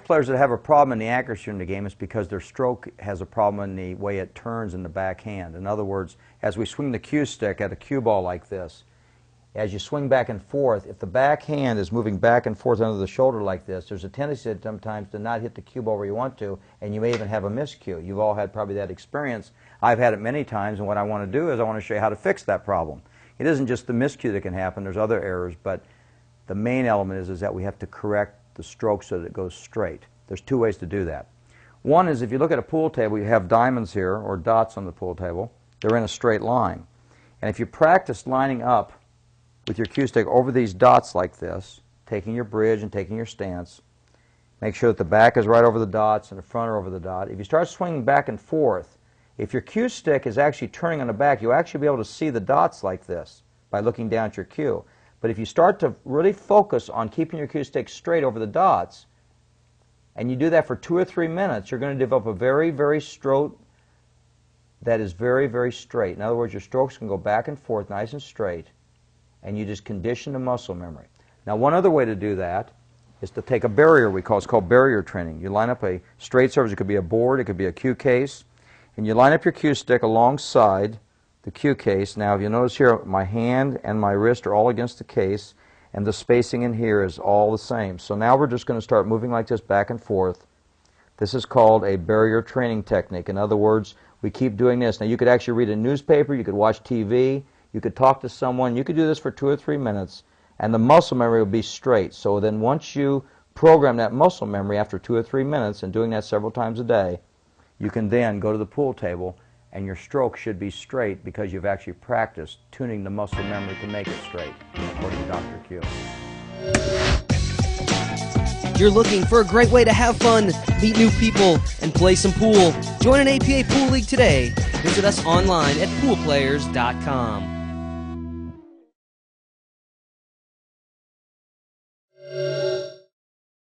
players that have a problem in the accuracy in the game is because their stroke has a problem in the way it turns in the backhand. In other words, as we swing the cue stick at a cue ball like this, as you swing back and forth, if the backhand is moving back and forth under the shoulder like this, there's a tendency sometimes to not hit the cue ball where you want to, and you may even have a miscue. You've all had probably that experience. I've had it many times, and what I want to do is I want to show you how to fix that problem. It isn't just the miscue that can happen. There's other errors, but the main element is that we have to correct the stroke so that it goes straight. There's two ways to do that. One is if you look at a pool table, you have diamonds here, or dots on the pool table. They're in a straight line. And if you practice lining up with your cue stick over these dots like this, taking your bridge and taking your stance, make sure that the back is right over the dots and the front are over the dot. If you start swinging back and forth, if your cue stick is actually turning on the back, you'll actually be able to see the dots like this by looking down at your cue. But if you start to really focus on keeping your cue stick straight over the dots, and you do that for 2 or 3 minutes, you're going to develop a very, very stroke that is very, very straight. In other words, your strokes can go back and forth nice and straight, and you just condition the muscle memory. Now, one other way to do that is to take a barrier it's called barrier training. You line up a straight surface. It could be a board, it could be a cue case, and you line up your cue stick alongside the cue case. Now, if you notice here, my hand and my wrist are all against the case, and the spacing in here is all the same. So now we're just going to start moving like this back and forth. This is called a barrier training technique. In other words, we keep doing this. Now, you could actually read a newspaper, you could watch TV, you could talk to someone, you could do this for 2 or 3 minutes, and the muscle memory will be straight. So then once you program that muscle memory after 2 or 3 minutes, and doing that several times a day, you can then go to the pool table, and your stroke should be straight because you've actually practiced tuning the muscle memory to make it straight, according to Dr. Q. You're looking for a great way to have fun, meet new people, and play some pool? Join an APA Pool League today. Visit us online at poolplayers.com.